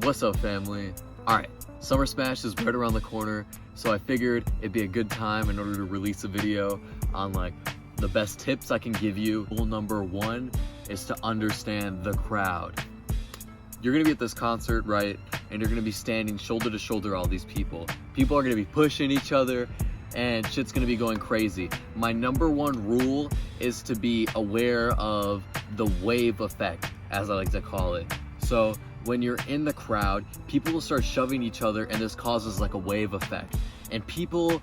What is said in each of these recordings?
What's up, family? Alright, Summer Smash is right around the corner, so I figured it'd be a good time in order to release a video on like the best tips I can give you. Rule number one is to understand the crowd. You're gonna be at this concert, right? And you're gonna be standing shoulder to shoulder all these people. People are gonna be pushing each other and shit's gonna be going crazy. My number one rule is to be aware of the wave effect, as I like to call it. So when you're in the crowd, people will start shoving each other and this causes like a wave effect. And people,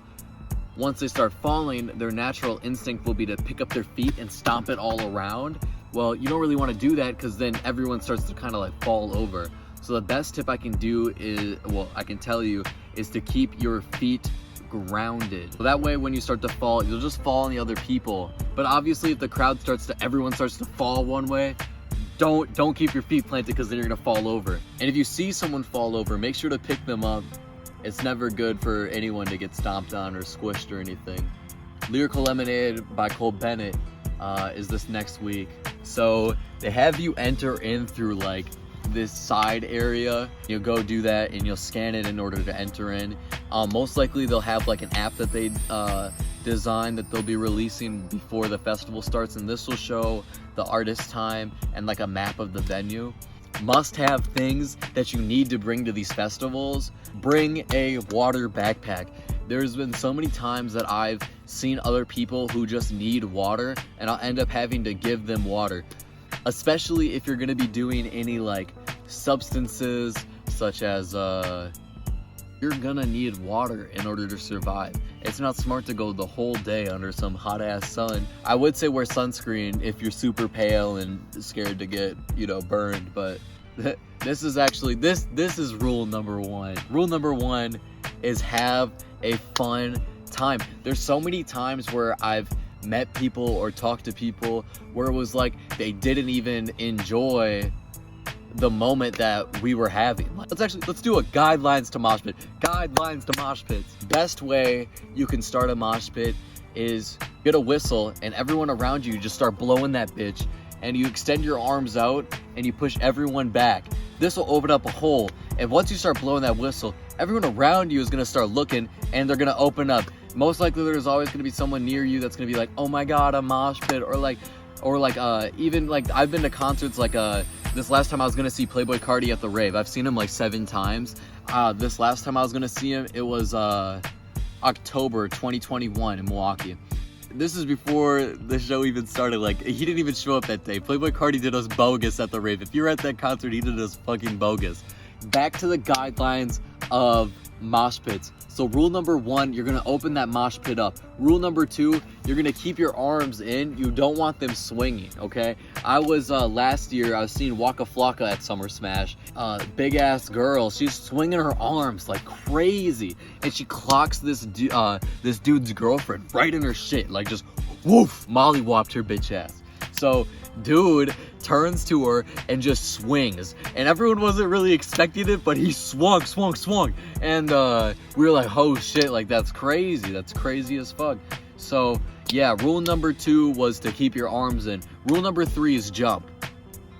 once they start falling, their natural instinct will be to pick up their feet and stomp it all around. Well, you don't really want to do that because then everyone starts to kind of like fall over. So the best tip I can do is, I can tell you, is to keep your feet grounded. So that way when you start to fall, you'll just fall on the other people. But obviously if everyone starts to fall one way, don't keep your feet planted because then you're gonna fall over. And if you see someone fall over, make sure to pick them up. It's never good for anyone to get stomped on or squished or anything. Lyrical Lemonade by Cole Bennett is this next week. So they have you enter in through like this side area. You'll go do that and you'll scan it in order to enter in. Most likely they'll have like an app that they design that they'll be releasing before the festival starts, and this will show the artist time and like a map of the venue. Must have things that you need to bring to these festivals. Bring a water backpack. There's been so many times that I've seen other people who just need water and I'll end up having to give them water, especially if you're going to be doing any like substances such as you're gonna need water in order to survive. It's not smart to go the whole day under some hot ass sun. I would say wear sunscreen if you're super pale and scared to get, burned, but this is rule number one. Rule number one is have a fun time. There's so many times where I've met people or talked to people where it was like they didn't even enjoy the moment that we were having. Let's do a guidelines to mosh pit. Guidelines to mosh pits. Best way you can start a mosh pit is get a whistle and everyone around you just start blowing that bitch, and you extend your arms out and you push everyone back. This will open up a hole, and once you start blowing that whistle, everyone around you is gonna start looking and they're gonna open up. Most likely there's always gonna be someone near you that's gonna be like, oh my god, a mosh pit, even like I've been to concerts like this last time I was gonna see Playboi Carti at the rave. I've seen him like 7 times. This last time I was gonna see him, it was October 2021 in Milwaukee. This is before the show even started. Like, he didn't even show up that day. Playboi Carti did us bogus at the rave. If you were at that concert, he did us fucking bogus. Back to the guidelines of mosh pits. So rule number one, you're gonna open that mosh pit up. Rule number two, you're gonna keep your arms in. You don't want them swinging, okay? I was last year, I was seeing Waka Flocka at Summer Smash. Big ass girl, she's swinging her arms like crazy, and she clocks this dude's girlfriend right in her shit, like just woof, mollywopped her bitch ass. So dude turns to her and just swings, and everyone wasn't really expecting it, but he swung, and we were like, oh shit, like that's crazy as fuck. So yeah, rule number two was to keep your arms in. Rule number three is jump.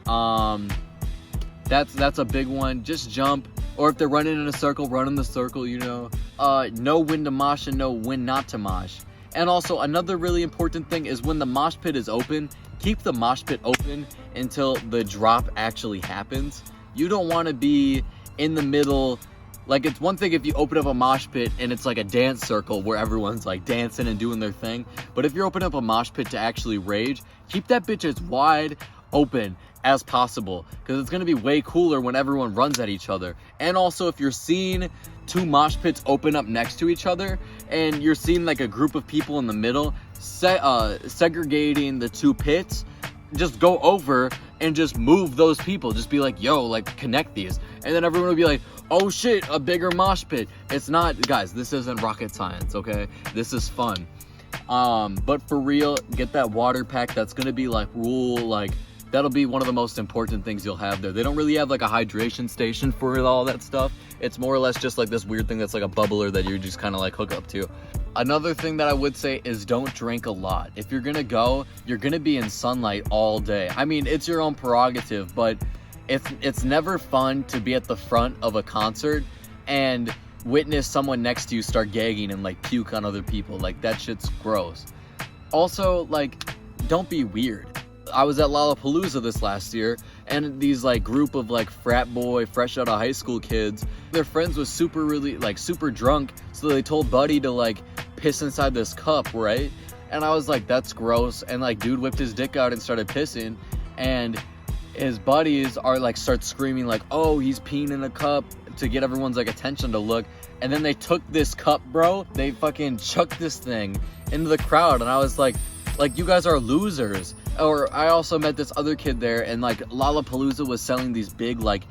That's a big one. Just jump, or if they're running in a circle, run in the circle, know when to mosh and know when not to mosh. And also another really important thing is when the mosh pit is open, keep the mosh pit open until the drop actually happens. You don't want to be in the middle. Like, it's one thing if you open up a mosh pit and it's like a dance circle where everyone's like dancing and doing their thing. But if you're opening up a mosh pit to actually rage, keep that bitch as wide open as possible, because it's going to be way cooler when everyone runs at each other. And also, if you're seeing 2 mosh pits open up next to each other and you're seeing like a group of people in the middle, segregating the 2 pits, just go over and just move those people. Just be like, yo, like connect these, and then everyone will be like, oh shit, a bigger mosh pit. It's not, guys, this isn't rocket science, okay? This is fun. But for real, get that water pack. That's gonna be like that'll be one of the most important things you'll have there. They don't really have like a hydration station for all that stuff. It's more or less just like this weird thing that's like a bubbler that you just kind of like hook up to. Another thing that I would say is don't drink a lot. If you're gonna go, you're gonna be in sunlight all day. I mean, it's your own prerogative, but it's never fun to be at the front of a concert and witness someone next to you start gagging and like puke on other people. Like, that shit's gross. Also, like, don't be weird. I was at Lollapalooza this last year, and these like group of like frat boy, fresh out of high school kids, their friends was super drunk, so they told Buddy to like piss inside this cup, right? And I was like, that's gross. And like, dude whipped his dick out and started pissing, and his buddies are like, start screaming like, oh, he's peeing in a cup, to get everyone's like attention to look. And then they took this cup, bro, they fucking chucked this thing into the crowd, and I was like, you guys are losers. Or I also met this other kid there, and like Lollapalooza was selling these big like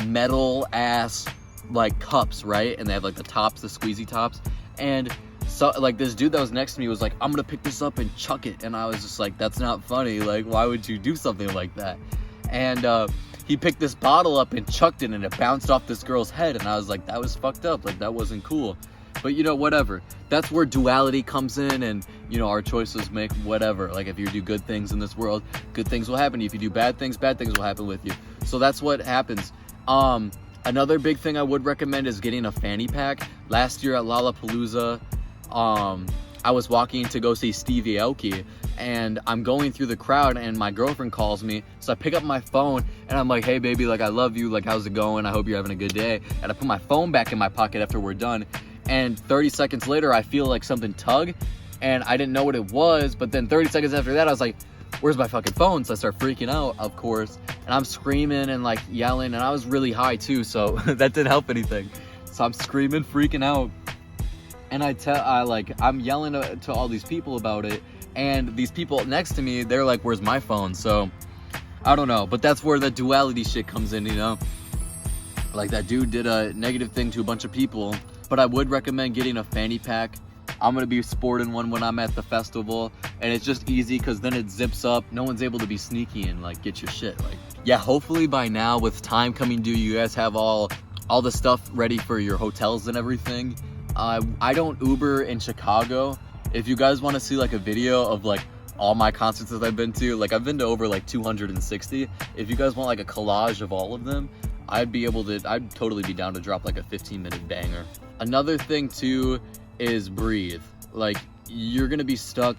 metal ass like cups, right? And they have like the tops, the squeezy tops. And so like this dude that was next to me was like, I'm gonna pick this up and chuck it. And I was just like, that's not funny. Like, why would you do something like that? And he picked this bottle up and chucked it, and it bounced off this girl's head. And I was like, that was fucked up. Like, that wasn't cool. But, you know, whatever. That's where duality comes in, and, you know, our choices make whatever. Like, if you do good things in this world, good things will happen to you. If you do bad things will happen with you. So that's what happens. Another big thing I would recommend is getting a fanny pack. Last year at Lollapalooza, I was walking to go see Stevie Aoki, and I'm going through the crowd, and my girlfriend calls me. So I pick up my phone, and I'm like, hey baby, like, I love you, like, how's it going? I hope you're having a good day. And I put my phone back in my pocket after we're done, and 30 seconds later I feel like something tug, and I didn't know what it was. But then 30 seconds after that I was like, where's my fucking phone? So I start freaking out, of course, and I'm screaming and like yelling, and I was really high too, so that didn't help anything. So I'm screaming, freaking out, and I'm yelling to all these people about it, and these people next to me, they're like, where's my phone? So I don't know, but that's where the duality shit comes in, you know? Like, that dude did a negative thing to a bunch of people. But I would recommend getting a fanny pack. I'm gonna be sporting one when I'm at the festival, and it's just easy because then it zips up. No one's able to be sneaky and like get your shit. Like, yeah, hopefully by now, with time coming due, you guys have all the stuff ready for your hotels and everything. I don't Uber in Chicago. If you guys want to see like a video of like all my concerts that I've been to, like, I've been to over like 260. If you guys want like a collage of all of them, I'd totally be down to drop like a 15-minute banger. Another thing too is breathe. Like, you're gonna be stuck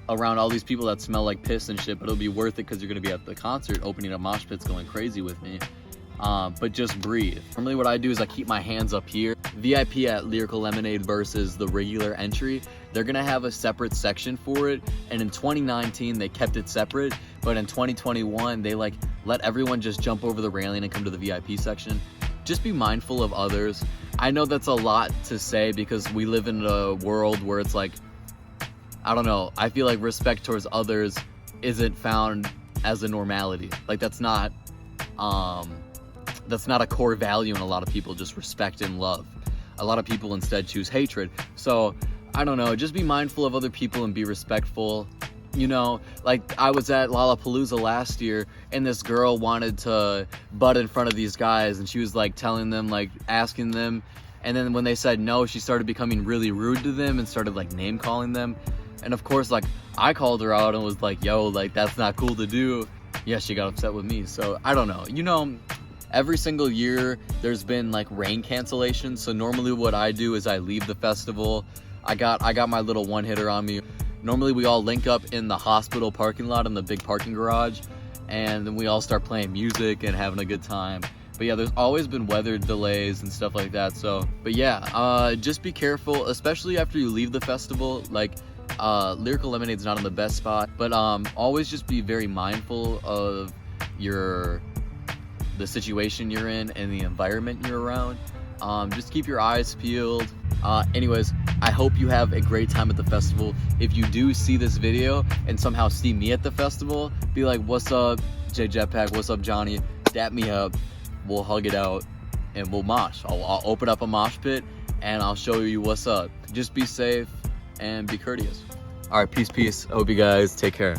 around all these people that smell like piss and shit, but it'll be worth it because you're gonna be at the concert opening up mosh pits going crazy with me. But just breathe. Normally what I do is I keep my hands up here. VIP at Lyrical Lemonade versus the regular entry, they're gonna have a separate section for it, and in 2019 they kept it separate, but in 2021 they like let everyone just jump over the railing and come to the VIP section. Just be mindful of others. I know that's a lot to say because we live in a world where it's like, I don't know, I feel like respect towards others isn't found as a normality. Like, that's not a core value in a lot of people, just respect and love. A lot of people instead choose hatred. So, I don't know, just be mindful of other people and be respectful. You know, like, I was at Lollapalooza last year, and this girl wanted to butt in front of these guys, and she was like telling them, like asking them, and then when they said no, she started becoming really rude to them and started like name calling them. And of course, like, I called her out and was like, yo, like, that's not cool to do. Yeah, she got upset with me. So I don't know, you know, every single year there's been like rain cancellations. So normally what I do is I leave the festival. I got my little one hitter on me. Normally we all link up in the hospital parking lot in the big parking garage, and then we all start playing music and having a good time. But yeah, there's always been weather delays and stuff like that. So, but yeah, just be careful, especially after you leave the festival. Like, Lyrical Lemonade's not in the best spot, but always just be very mindful of the situation you're in and the environment you're around. Just keep your eyes peeled. Anyways, I hope you have a great time at the festival. If you do see this video and somehow see me at the festival, be like, what's up, Jay Jetpack? What's up, Johnny? Dap me up. We'll hug it out and we'll mosh. I'll open up a mosh pit and I'll show you what's up. Just be safe and be courteous. All right, peace. I hope you guys take care.